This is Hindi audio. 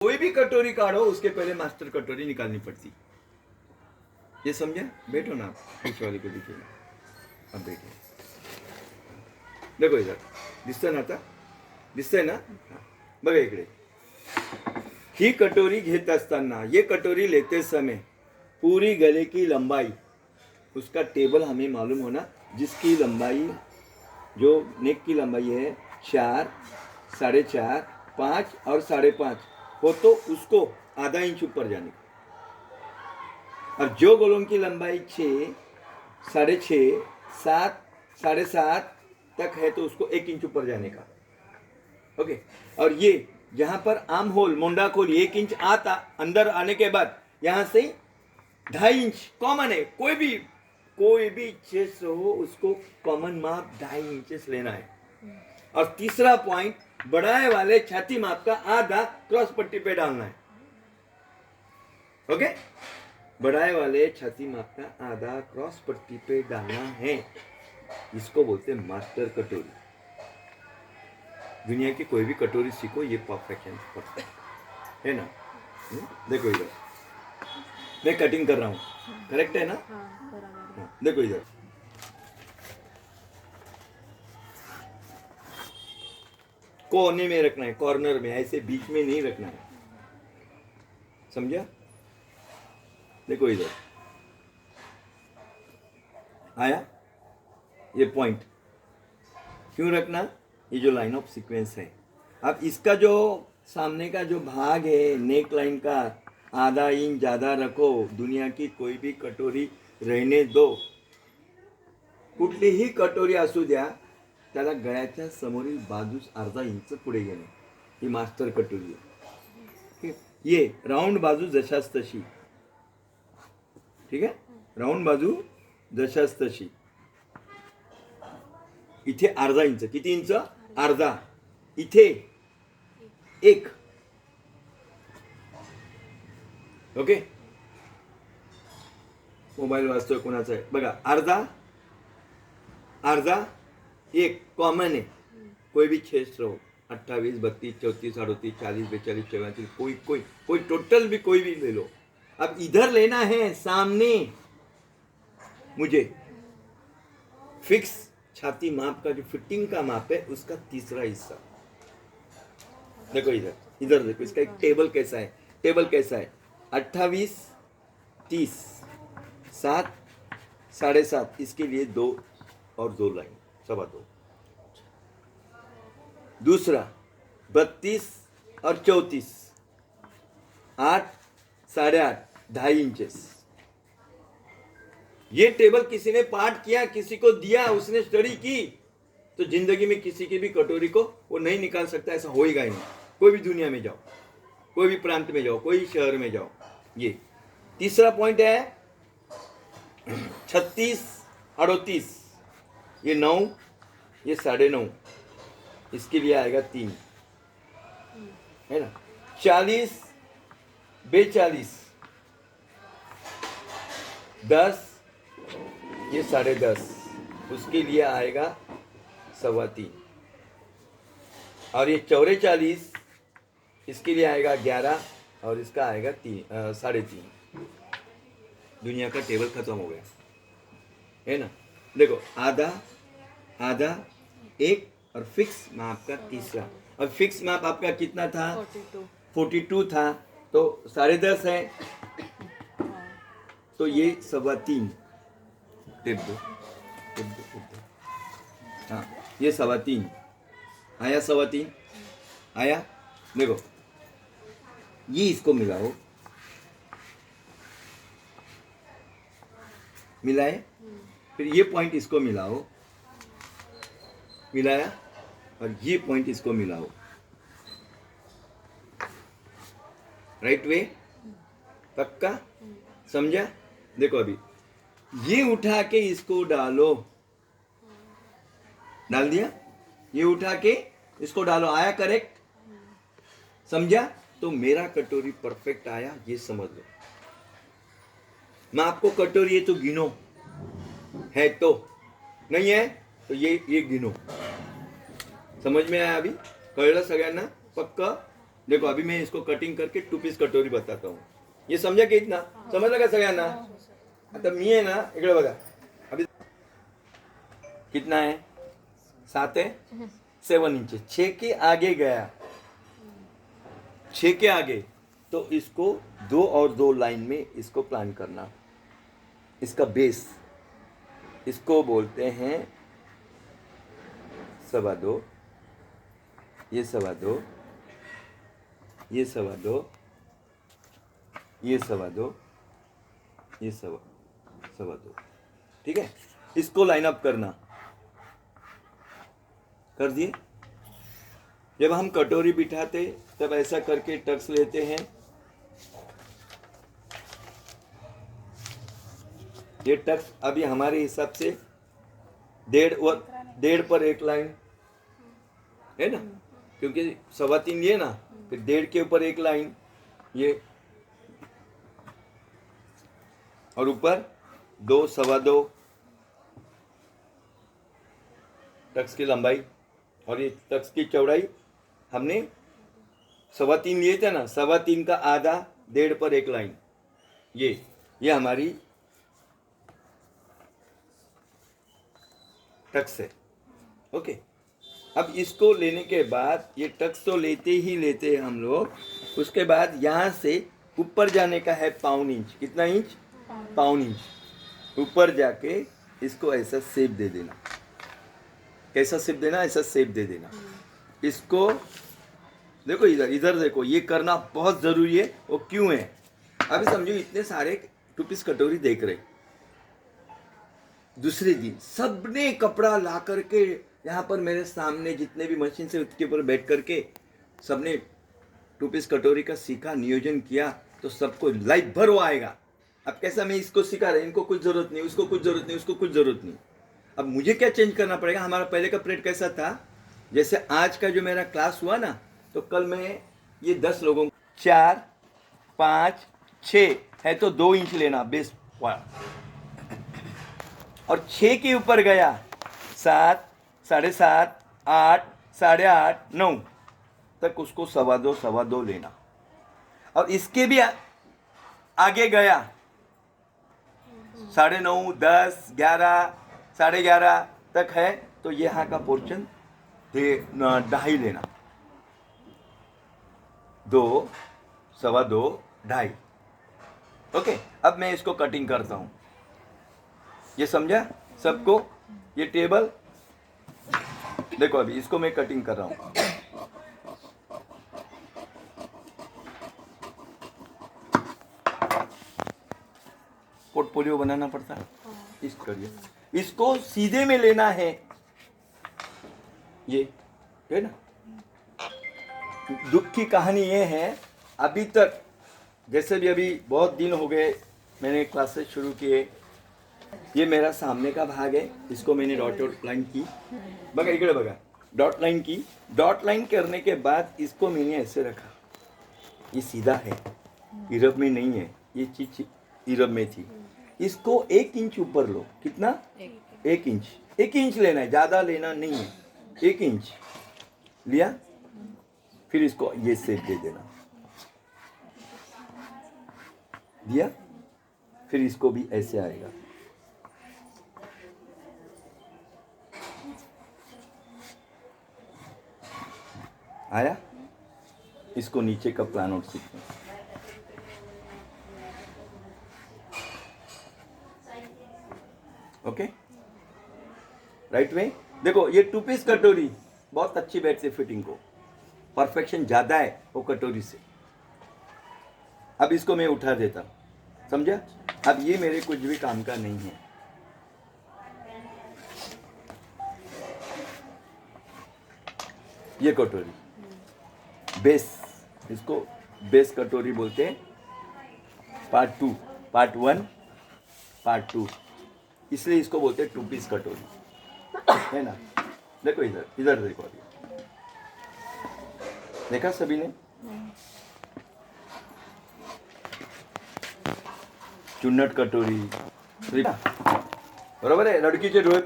कोई भी कटोरी काढ़ो उसके पहले मास्टर कटोरी निकालनी पड़ती। ये समझे? बैठो ना आप, बीच वाले को दिखेगा। अब बैठो, देखो इधर दिसतंय ना, आता दिसतंय ना? बघा इकडे। ही कटोरी घेत असताना, ये कटोरी लेते समय पूरी गले की लंबाई, उसका टेबल हमें मालूम होना, जिसकी लंबाई, जो नेक की लंबाई है 4, 4.5, 5 और 5.5 हो, तो उसको आधा इंच ऊपर जाने का। और जो गोलों की लंबाई 6, 6.5, 7, 7.5 तक है, तो उसको 1 इंच ऊपर जाने का। ओके। और ये जहां पर आर्म होल, मुंडा खोल 1 इंच आता, अंदर आने के बाद यहां से 2.5 इंच कॉमन है। कोई भी चेस्ट हो, उसको कॉमन माप 2.5 इंचेस लेना है। और तीसरा पॉइंट, बढ़ाए वाले छाती माप का आधा क्रॉस पट्टी पे डालना है। ओके। बढ़ाए वाले छाती माप का आधा क्रॉस पट्टी पे डालना है। इसको बोलते हैं मास्टर कटोरी। दुनिया की कोई भी कटोरी सीखो, ये परफेक्शन है ना? देखो इधर मैं कटिंग कर रहा हूँ, करेक्ट है ना? देखो इधर, कोने में रखना है, कॉर्नर में, ऐसे बीच में नहीं रखना है। समझा? देखो इधर आया ये पॉइंट। क्यों रखना? ये जो लाइन ऑफ सीक्वेंस है। अब इसका जो सामने का जो भाग है नेक लाइन का, आधा इंच ज्यादा रखो। दुनिया की कोई भी कटोरी रहने दो, कुठलीही कटोरी असू द्या, त्याला गळ्याच्या समोरील बाजूस अर्धा इंच पुढे घेणे, ही मास्टर कटोरी आहे। ये राऊंड बाजू जशास तशी, ठीक आहे? राऊंड बाजू जशास तशी, इथे अर्धा इंच, किती इंच? अर्धा, इथे 1। ओके। मोबाईल वाजतोय कोणाचा आहे बघा, अर्धा, अर्धा, 1 कॉमन है। कोई भी चेस्ट रहो, 28, 32, 34, 38, 40, 42, 44, कोई टोटल भी कोई भी ले लो। अब इधर लेना है सामने, मुझे फिक्स छाती माप का जो फिटिंग का माप है, उसका तीसरा हिस्सा। देखो इधर, इधर देखो, इसका एक टेबल कैसा है, टेबल कैसा है? 28, 30, 7, 7.5, इसके लिए 2 और 2 लाइन, 2.25। दूसरा 32 और 34, 8, 8.5, 2.5 इंचेस। ये टेबल किसी ने पाठ किया, किसी को दिया, उसने स्टडी की, तो जिंदगी में किसी की भी कटोरी को वो नहीं निकाल सकता, ऐसा होएगा ही नहीं। कोई भी दुनिया में जाओ, कोई भी प्रांत में जाओ, कोई शहर में जाओ। ये तीसरा पॉइंट है 36, 38, ये 9, ये 9.5, इसके लिए आएगा 3, है ना? 40, 42, 10, ये 10.5, उसके लिए आएगा 3.25। और ये 44, इसके लिए आएगा 11, और इसका आएगा 3.5। दुनिया का टेबल खत्म हो गया, है ना? देखो, आधा, आधा, 1 और फिक्स माप का तीसरा। और फिक्स माप आपका कितना था? 42 था, तो 10.5 है, तो ये 3.25। टेप दो, हाँ, ये 3.25 आया, 3.25 आया। देखो, ये इसको मिलाओ, मिलाए, फिर ये पॉइंट इसको मिलाओ, मिलाया, और ये पॉइंट इसको मिलाओ। Right way? पक्का? समझा? देखो, अभी ये उठा के इसको डालो, डाल दिया, ये उठा के इसको डालो, आया करेक्ट? समझा? तो मेरा कटोरी परफेक्ट आया, ये समझ लो। मैं आपको कटोरी है तो गिनो, है तो, नहीं है तो ये गिनो। समझ में आया? अभी कळलं सगळ्यांना? पक्का? देखो अभी मैं इसको कटिंग करके 2 पीस कटोरी बताता हूँ. ये समजा की इतना समजलं का सगळ्यांना? आता मी आहे ना इकडे बघा अभी कितना है 7 है 7 इंच 6 के आगे गया 6 के आगे तो इसको 2 और 2 लाइन में इसको प्लान करना. इसका बेस इसको बोलते हैं 2.25 ये 2.25 ये 2.25 ये 2.25 ये 2.25 ठीक है. इसको लाइन अप करना कर दिए. जब हम कटोरी बिठाते तब ऐसा करके टक्स लेते हैं. ये टक्स अभी हमारे हिसाब से 1.5 पर एक लाइन है ना, क्योंकि 3.25 ये ना, फिर 1.5 के ऊपर एक लाइन ये, और ऊपर 2 2.25 टक्स की लंबाई, और ये टक्स की चौड़ाई हमने 3.25 लिए थे ना, 3.25 का आधा 1.5 पर एक लाइन, ये हमारी टक्स है. ओके. अब इसको लेने के बाद ये टक्स तो लेते ही लेते हैं हम लोग. उसके बाद यहाँ से ऊपर जाने का है 1/4 इंच. कितना इंच? 1/4 इंच ऊपर जाके इसको ऐसा शेप दे देना. कैसा शेप देना? ऐसा शेप दे देना. इसको देखो इधर देखो, ये करना बहुत ज़रूरी है. वो क्यों है? अभी समझो इतने सारे 2 पीस कटोरी देख रहे, दूसरे दिन सबने कपड़ा ला करके यहाँ पर मेरे सामने जितने भी मशीन से उसके ऊपर बैठ करके सबने 2 पीस कटोरी का सीखा, नियोजन किया, तो सबको लाइफ भर वो आएगा. अब कैसा मैं इसको सिखा रहा, इनको कुछ ज़रूरत नहीं, उसको कुछ ज़रूरत नहीं, उसको कुछ ज़रूरत नहीं. अब मुझे क्या चेंज करना पड़ेगा? हमारा पहले का प्लेट कैसा था? जैसे आज का जो मेरा क्लास हुआ ना, तो कल मैं ये 10 लोगों 4 5 6 है तो 2 इंच लेना बेस वाला, और 6 के ऊपर गया 7 7.5 8 8.5 9 तक उसको 2.25 लेना. और इसके भी आगे गया 9.5 10 11 11.5 तक है तो यहाँ का पोर्शन 2.5 लेना. 2 2.25 2.5. ओके. अब मैं इसको कटिंग करता हूँ. ये समझा सबको? ये टेबल देखो, अभी इसको मैं कटिंग कर रहा हूँ. पोर्टफोलियो बनाना पड़ता है. इस करिए, इसको सीधे में लेना है. ये है ना. दुख की कहानी ये है, अभी तक जैसे भी अभी बहुत दिन हो गए मैंने क्लासेस शुरू किए, ये मेरा सामने का भाग है, इसको मैंने डॉट लाइन की. बघा इकडे बघा, डॉट लाइन की. डॉट लाइन करने के बाद इसको मैंने ऐसे रखा. ये सीधा है, इरब में नहीं है, ये चीज इरब में थी. इसको 1 इंच ऊपर लो. कितना? 1 इंच. 1 इंच लेना है, ज़्यादा लेना नहीं है. 1 इंच लिया, फिर इसको ये शेप दे देना. दिया, फिर इसको भी ऐसे आएगा. आया. इसको नीचे का प्लान आउट सीखना. ओके. Right way. देखो ये 2 पीस कटोरी बहुत अच्छी बैठ से फिटिंग को, परफेक्शन ज़्यादा है वो कटोरी से. अब इसको मैं उठा देता. समझा? अब ये मेरे कुछ भी काम का नहीं है. ये कटोरी बेस, इसको बेस कटोरी बोलते हैं. पार्ट 2, पार्ट 1, पार्ट 2, इसलिए इसको बोलते हैं 2 पीस कटोरी, है ना. देखो इधर इधर देखो. अभी देखा सभी ने? चुन्नट कटोरी बरोबर आहे. लडकीचे डोळे